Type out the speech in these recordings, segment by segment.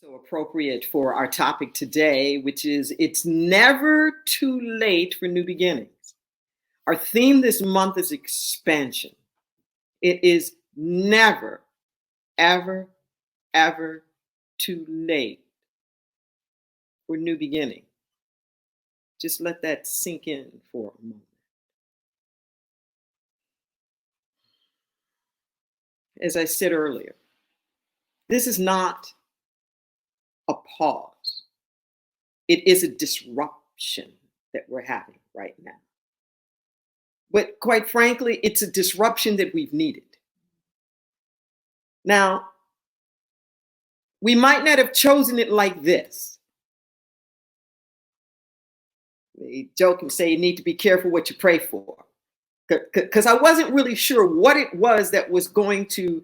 So appropriate for our topic today, which is it's never too late for new beginnings. Our theme this month is expansion. It is never, ever, ever too late for new beginning. Just let that sink in for a moment. As I said earlier, this is not a pause. It is a disruption that we're having right now. But quite frankly, it's a disruption that we've needed. Now, we might not have chosen it like this. They joke and say you need to be careful what you pray for. Because I wasn't really sure what it was that was going to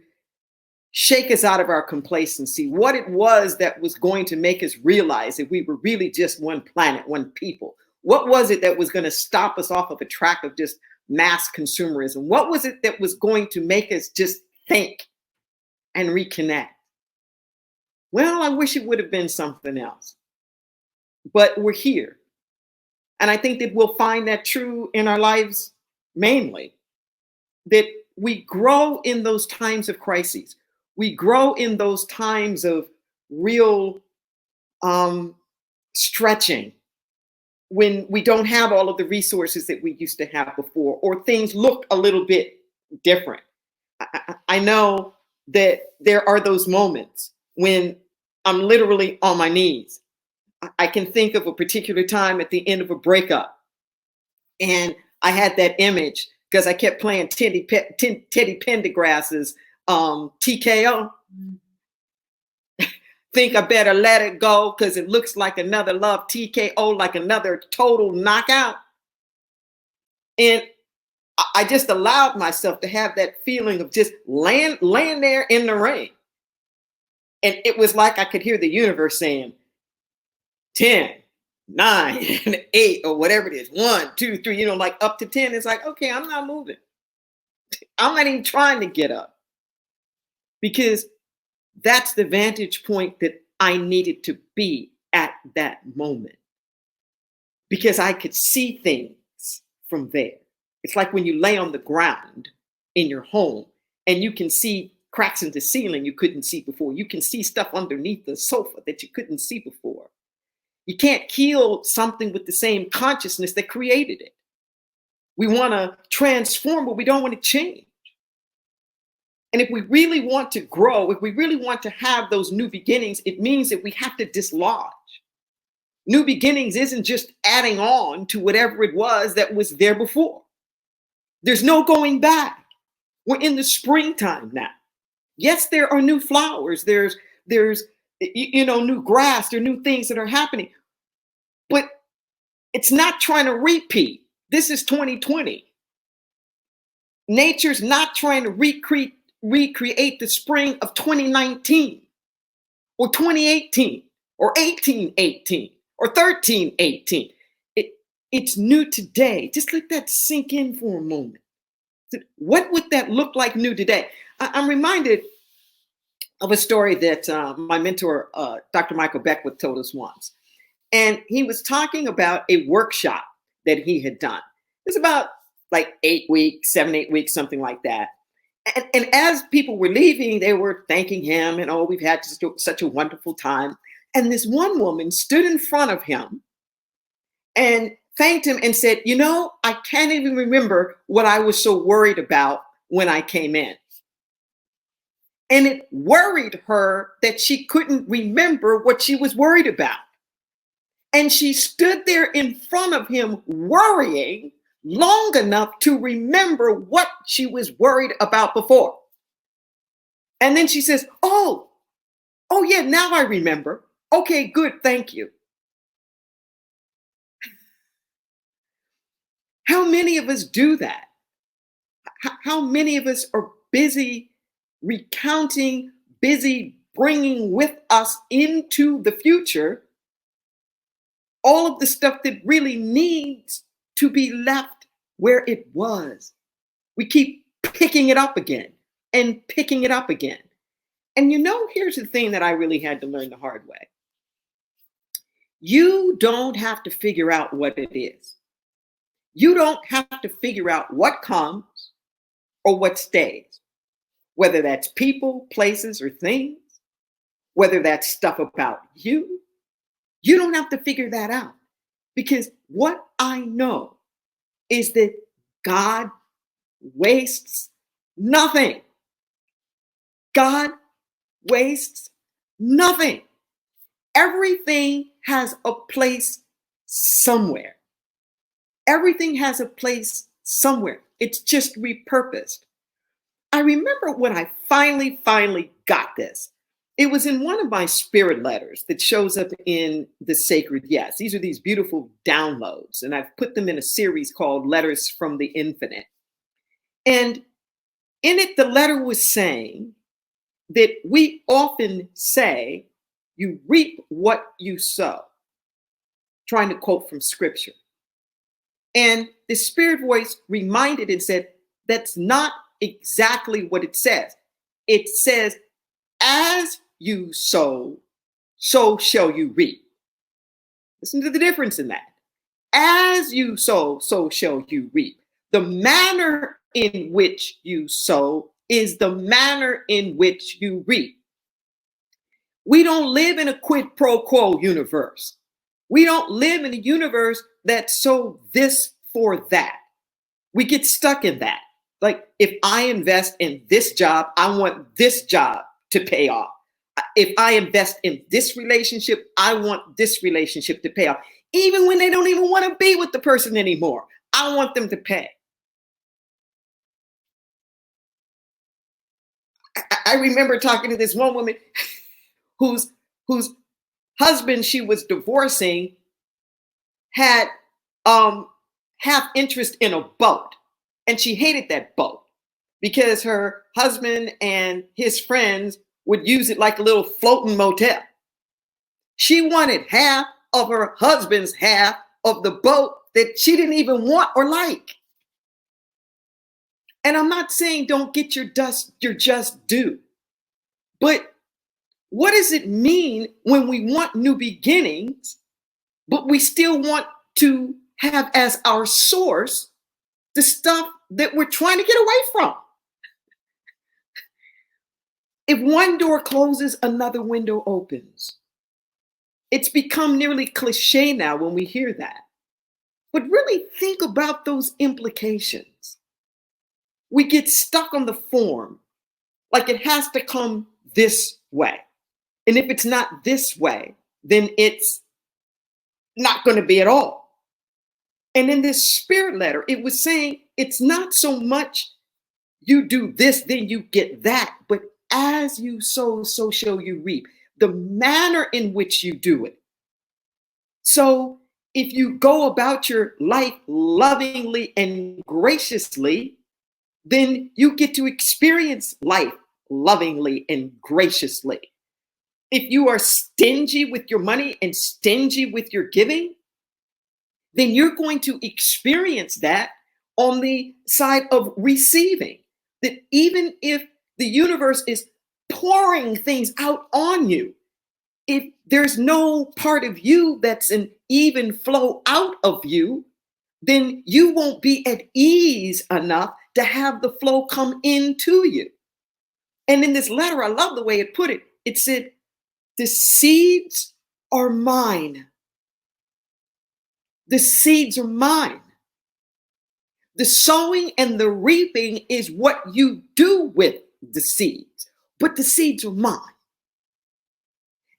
shake us out of our complacency, what it was that was going to make us realize that we were really just one planet, one people. What was it that was going to stop us off of a track of just mass consumerism? What was it that was going to make us just think and reconnect? Well, I wish it would have been something else. But we're here. And I think that we'll find that true in our lives mainly, that we grow in those times of crises. We grow in those times of real stretching when we don't have all of the resources that we used to have before, or things look a little bit different. I know that there are those moments when I'm literally on my knees. I can think of a particular time at the end of a breakup, and I had that image because I kept playing Teddy Pendergrass's TKO. Think I better let it go because it looks like another love TKO, like another total knockout. And I just allowed myself to have that feeling of just laying there in the rain. And it was like I could hear the universe saying 10, 9, 8, or whatever it is. 1, 2, 3, like up to 10. It's like, okay, I'm not moving. I'm not even trying to get up. Because that's the vantage point that I needed to be at that moment. Because I could see things from there. It's like when you lay on the ground in your home and you can see cracks in the ceiling you couldn't see before. You can see stuff underneath the sofa that you couldn't see before. You can't kill something with the same consciousness that created it. We want to transform, but we don't want to change. And if we really want to grow, if we really want to have those new beginnings, it means that we have to dislodge. New beginnings isn't just adding on to whatever it was that was there before. There's no going back. We're in the springtime now. Yes, there are new flowers. There's new grass. There are new things that are happening. But it's not trying to repeat. This is 2020. Nature's not trying to recreate the spring of 2019 or 2018 or 1818 or 1318. It's new today. Just let that sink in for a moment. What would that look like new today? I'm reminded of a story that my mentor, Dr. Michael Beckwith, told us once. And he was talking about a workshop that he had done. It's about like 8 weeks, 7, 8 weeks, something like that. And as people were leaving, they were thanking him and, oh, we've had such a wonderful time. And this one woman stood in front of him and thanked him and said, I can't even remember what I was so worried about when I came in. And it worried her that she couldn't remember what she was worried about. And she stood there in front of him worrying long enough to remember what she was worried about before. And then she says, oh yeah, now I remember. Okay, good, thank you. How many of us do that? How many of us are busy recounting, busy bringing with us into the future all of the stuff that really needs to be left where it was? We keep picking it up again and picking it up again. And here's the thing that I really had to learn the hard way. You don't have to figure out what it is. You don't have to figure out what comes or what stays, whether that's people, places, or things, whether that's stuff about you. You don't have to figure that out, because what I know is that God wastes nothing. God wastes nothing. Everything has a place somewhere. Everything has a place somewhere. It's just repurposed. I remember when I finally got this. It was in one of my spirit letters that shows up in the Sacred Yes. These are these beautiful downloads, and I've put them in a series called Letters from the Infinite. And in it, the letter was saying that we often say, you reap what you sow, trying to quote from scripture. And the spirit voice reminded and said, that's not exactly what it says. It says, as you sow, so shall you reap. Listen to the difference in that. As you sow, so shall you reap. The manner in which you sow is the manner in which you reap. We don't live in a quid pro quo universe. We don't live in a universe that's so this for that. We get stuck in that. Like, if I invest in this job, I want this job to pay off. If I invest in this relationship, I want this relationship to pay off. Even when they don't even want to be with the person anymore, I want them to pay. I remember talking to this one woman whose husband she was divorcing had half interest in a boat, and she hated that boat because her husband and his friends would use it like a little floating motel. She wanted half of her husband's half of the boat that she didn't even want or like. And I'm not saying don't get your just due, but what does it mean when we want new beginnings, but we still want to have as our source the stuff that we're trying to get away from? If one door closes, another window opens. It's become nearly cliche now when we hear that. But really think about those implications. We get stuck on the form, like it has to come this way. And if it's not this way, then it's not going to be at all. And in this spirit letter, it was saying it's not so much you do this, then you get that, but as you sow, so shall you reap. The manner in which you do it. So if you go about your life lovingly and graciously, then you get to experience life lovingly and graciously. If you are stingy with your money and stingy with your giving, then you're going to experience that on the side of receiving. That even if the universe is pouring things out on you, if there's no part of you that's an even flow out of you, then you won't be at ease enough to have the flow come into you. And in this letter, I love the way it put it. It said, the seeds are mine. The seeds are mine. The sowing and the reaping is what you do with the seeds, but the seeds are mine.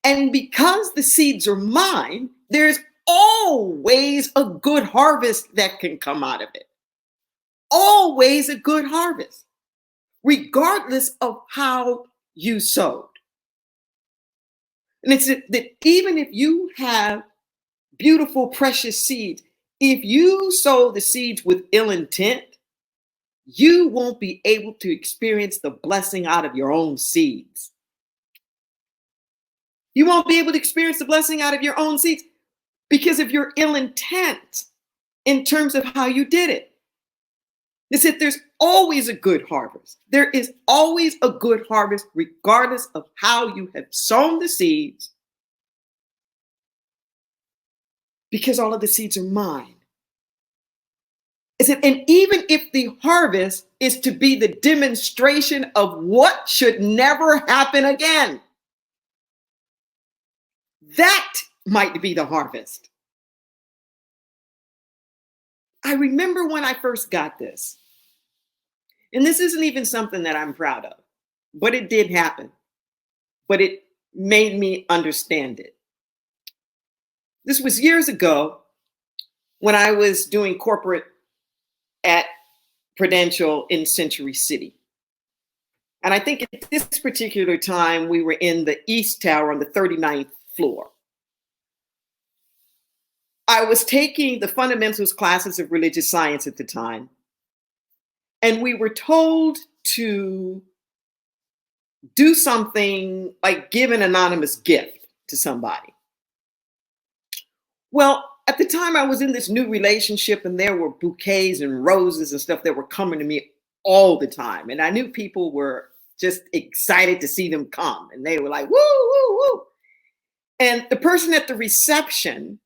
And because the seeds are mine, there's always a good harvest that can come out of it. Always a good harvest, regardless of how you sowed. And it's that even if you have beautiful, precious seeds, if you sow the seeds with ill intent, you won't be able to experience the blessing out of your own seeds. You won't be able to experience the blessing out of your own seeds because of your ill intent in terms of how you did it. They said there's always a good harvest. There is always a good harvest, regardless of how you have sown the seeds, because all of the seeds are mine. I said, and even if the harvest is to be the demonstration of what should never happen again, that might be the harvest. I remember when I first got this, and this isn't even something that I'm proud of, but it did happen, but it made me understand it. This was years ago when I was doing corporate at Prudential in Century City. And I think at this particular time, we were in the East Tower on the 39th floor. I was taking the fundamentals classes of religious science at the time, and we were told to do something like give an anonymous gift to somebody. Well, at the time I was in this new relationship, and there were bouquets and roses and stuff that were coming to me all the time. And I knew people were just excited to see them come. And they were like, woo, woo, woo. And the person at the reception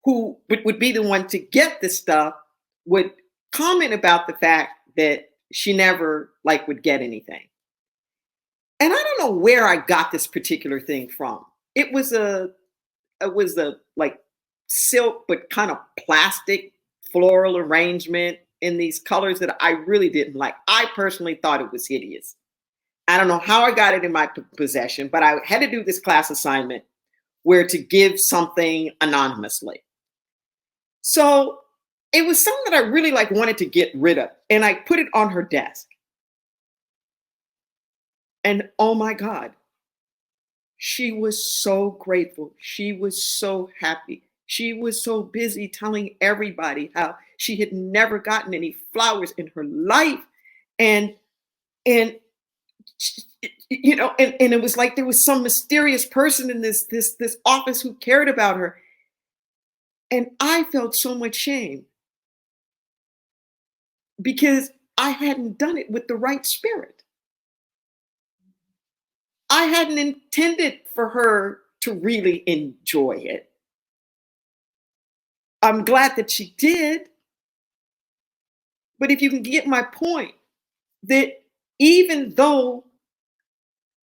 who would be the one to get this stuff would comment about the fact that she never would get anything. And I don't know where I got this particular thing from. It was a silk, but kind of plastic floral arrangement in these colors that I really didn't like. I personally thought it was hideous. I don't know how I got it in my possession, but I had to do this class assignment where to give something anonymously. So it was something that I really wanted to get rid of. And I put it on her desk. And oh my God, she was so grateful. She was so happy. She was so busy telling everybody how she had never gotten any flowers in her life. And it was like there was some mysterious person in this office who cared about her. And I felt so much shame because I hadn't done it with the right spirit. I hadn't intended for her to really enjoy it. I'm glad that she did. But if you can get my point, that even though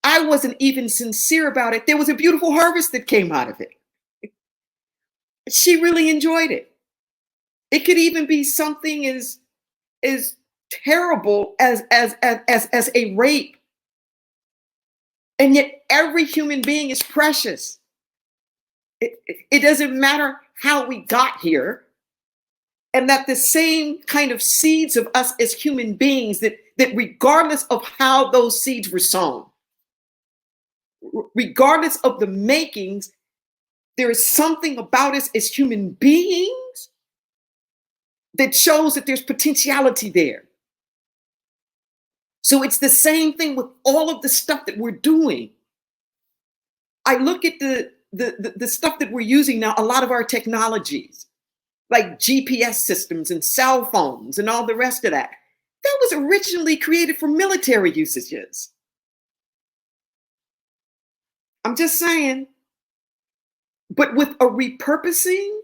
I wasn't even sincere about it, there was a beautiful harvest that came out of it. She really enjoyed it. It could even be something as terrible as a rape. And yet every human being is precious. It doesn't matter how we got here. And that the same kind of seeds of us as human beings, that regardless of how those seeds were sown, regardless of the makings, there is something about us as human beings that shows that there's potentiality there. So it's the same thing with all of the stuff that we're doing. I look at the stuff that we're using now, a lot of our technologies, like GPS systems and cell phones and all the rest of that. That was originally created for military usages. I'm just saying. But with a repurposing,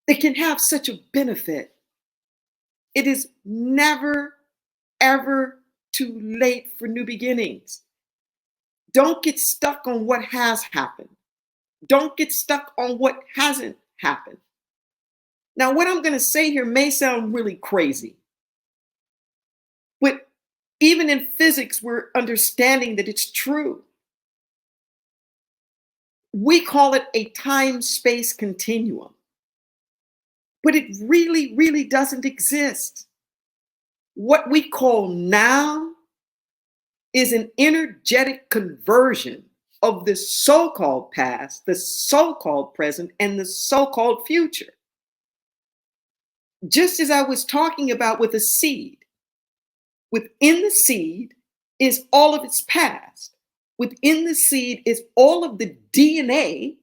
it can have such a benefit. It is never, ever too late for new beginnings. Don't get stuck on what has happened. Don't get stuck on what hasn't happened. Now, what I'm going to say here may sound really crazy, but even in physics, we're understanding that it's true. We call it a time-space continuum, but it really, really doesn't exist. What we call now is an energetic conversion of the so-called past, the so-called present, and the so-called future. Just as I was talking about with a seed, within the seed is all of its past. Within the seed is all of the DNA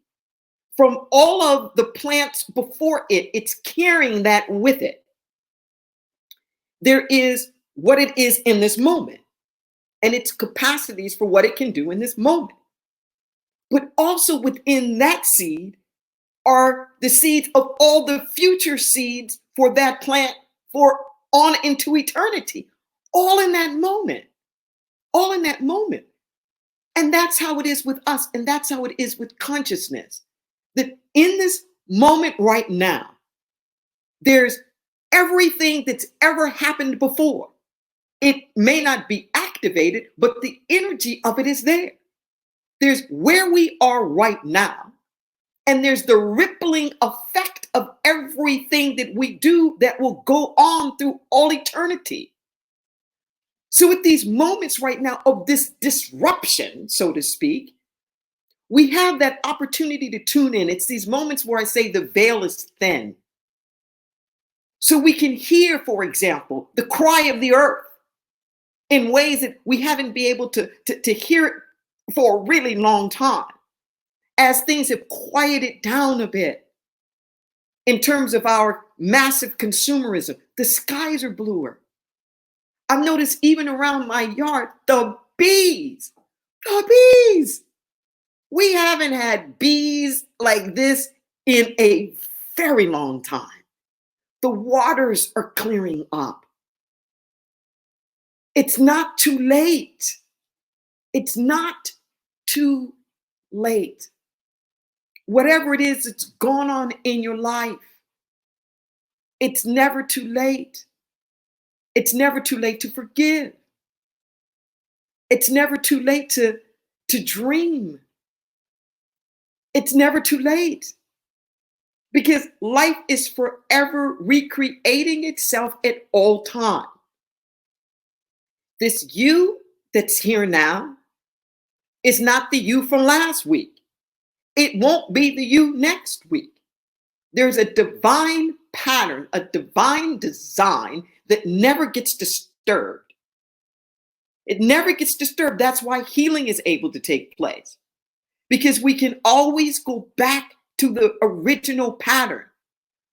from all of the plants before it. It's carrying that with it. there is what it is in this moment and its capacities for what it can do in this moment. But also within that seed are the seeds of all the future seeds for that plant for on into eternity, all in that moment, all in that moment. And that's how it is with us. And that's how it is with consciousness. That in this moment right now, there's everything that's ever happened before. It may not be activated, but the energy of it is there. There's where we are right now. And there's the rippling effect of everything that we do that will go on through all eternity. So with these moments right now of this disruption, so to speak, we have that opportunity to tune in. It's these moments where I say the veil is thin. So we can hear, for example, the cry of the earth in ways that we haven't been able to hear it for a really long time, as things have quieted down a bit in terms of our massive consumerism. The skies are bluer. I've noticed even around my yard, the bees. We haven't had bees like this in a very long time. The waters are clearing up. It's not too late. It's not too late. Whatever it is that's gone on in your life, it's never too late. It's never too late to forgive. It's never too late to dream. It's never too late. Because life is forever recreating itself at all times. This you that's here now is not the you from last week. It won't be the you next week. There's a divine pattern, a divine design that never gets disturbed. It never gets disturbed. That's why healing is able to take place. Because we can always go back to the original pattern.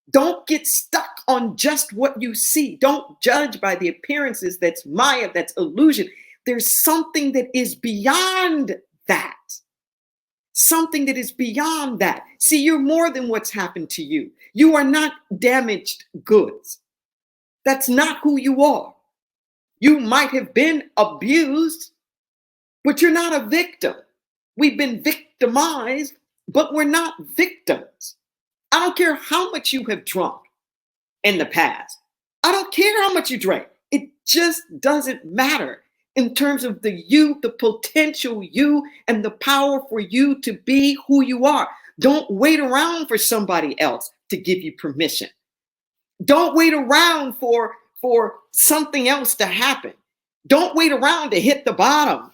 Don't get stuck on just what you see. Don't judge by the appearances. That's Maya, that's illusion. There's something that is beyond that. Something that is beyond that. See, you're more than what's happened to you. You are not damaged goods. That's not who you are. You might have been abused, but you're not a victim. We've been victimized, but we're not victims. I don't care how much you have drunk in the past. I don't care how much you drank. It just doesn't matter in terms of the you, the potential you, and the power for you to be who you are. Don't wait around for somebody else to give you permission. Don't wait around for something else to happen. Don't wait around to hit the bottom.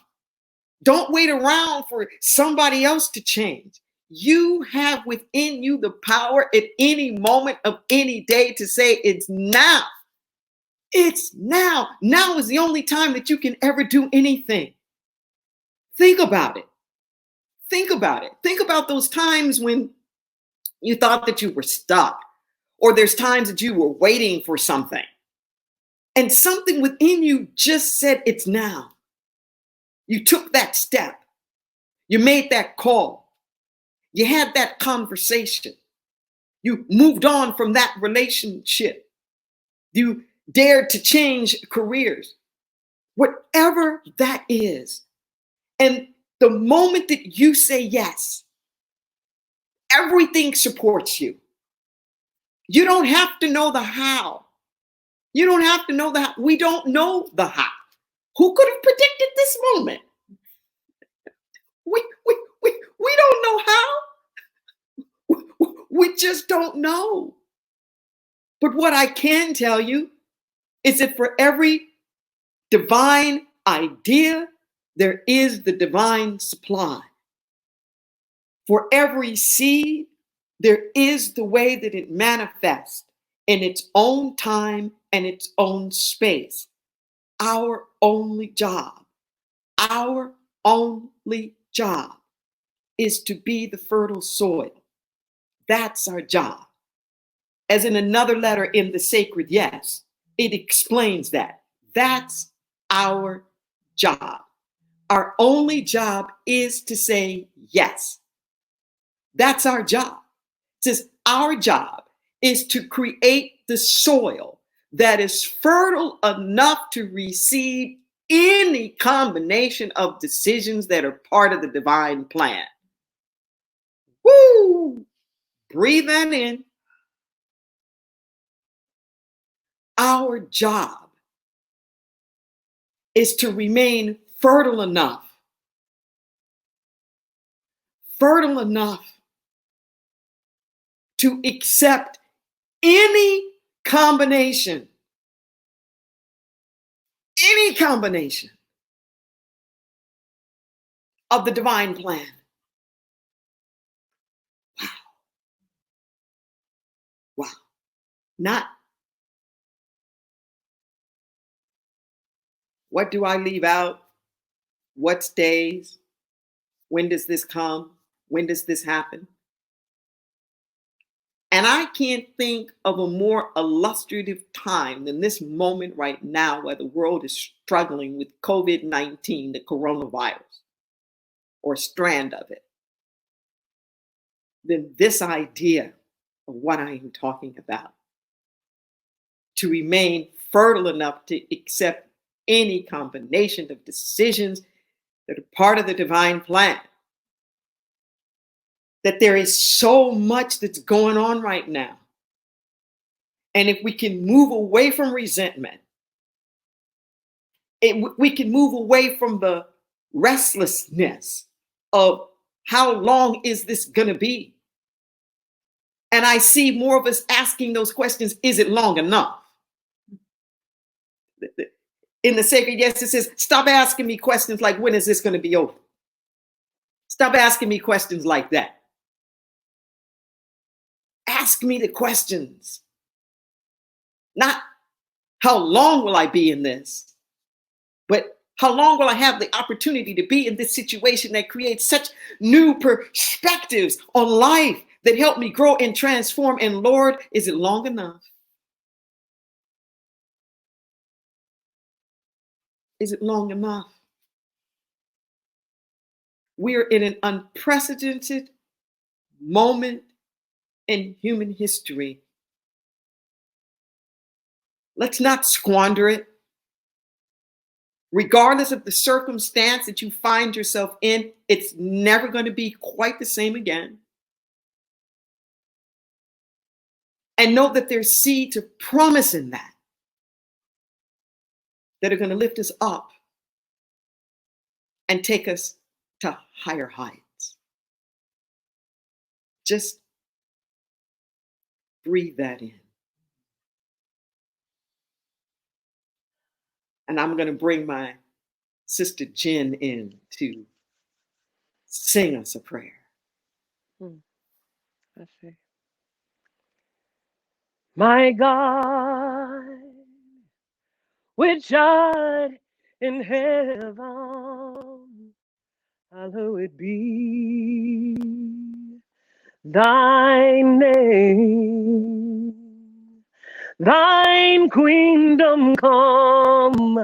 Don't wait around for somebody else to change. You have within you the power at any moment of any day to say it's now. It's now. Now is the only time that you can ever do anything. Think about it. Think about it. Think about those times when you thought that you were stuck, or there's times that you were waiting for something, and something within you just said it's now. You took that step. You made that call. You had that conversation. You moved on from that relationship. You dared to change careers. Whatever that is. And the moment that you say yes, everything supports you. You don't have to know the how. You don't have to know the how. We don't know the how. Who could have predicted this moment? We don't know how. We just don't know. But what I can tell you is that for every divine idea, there is the divine supply. For every seed, there is the way that it manifests in its own time and its own space. Our only job is to be the fertile soil. That's our job. As in another letter in the sacred yes, It explains that. That's our job. Our only job is to say yes. That's our job. It says our job is to create the soil that is fertile enough to receive any combination of decisions that are part of the divine plan. Woo! Breathe that in. Our job is to remain fertile enough to accept any combination of the divine plan. Wow. Not what do I leave out? What stays? When does this come? When does this happen? And I can't think of a more illustrative time than this moment right now where the world is struggling with COVID-19, the coronavirus, or strand of it, than this idea of what I am talking about. To remain fertile enough to accept any combination of decisions that are part of the divine plan. That there is so much that's going on right now. And if we can move away from resentment, we can move away from the restlessness of how long is this going to be? And I see more of us asking those questions, is it long enough? In the Sacred Yes, it says, stop asking me questions like, when is this going to be over? Stop asking me questions like that. Ask me the questions. Not how long will I be in this, but how long will I have the opportunity to be in this situation that creates such new perspectives on life that help me grow and transform? And Lord, is it long enough? Is it long enough? We're in an unprecedented moment in human history. Let's not squander it. Regardless of the circumstance that you find yourself in, it's never going to be quite the same again. And know that there's seeds of promise in that are going to lift us up and take us to higher heights. Just breathe that in. And I'm going to bring my sister Jen in to sing us a prayer. I see. My God, which art in heaven, hallowed be thy name. Thine kingdom come,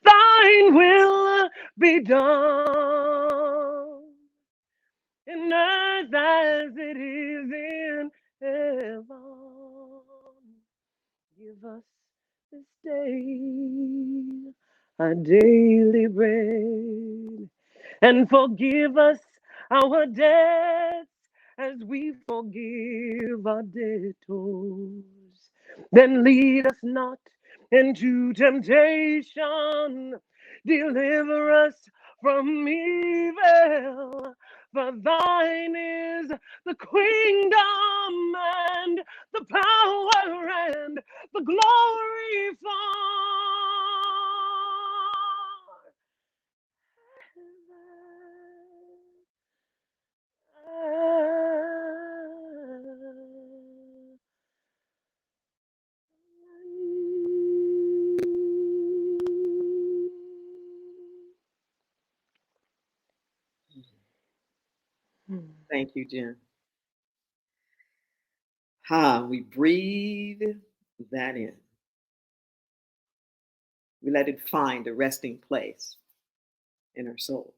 thine will be done in earth as it is in heaven. Give us this day our daily bread, and forgive us our debts as we forgive our debtors. Then lead us not into temptation, deliver us from evil. For thine is the kingdom and the power and the glory Thank you, Jen. We breathe that in. We let it find a resting place in our soul.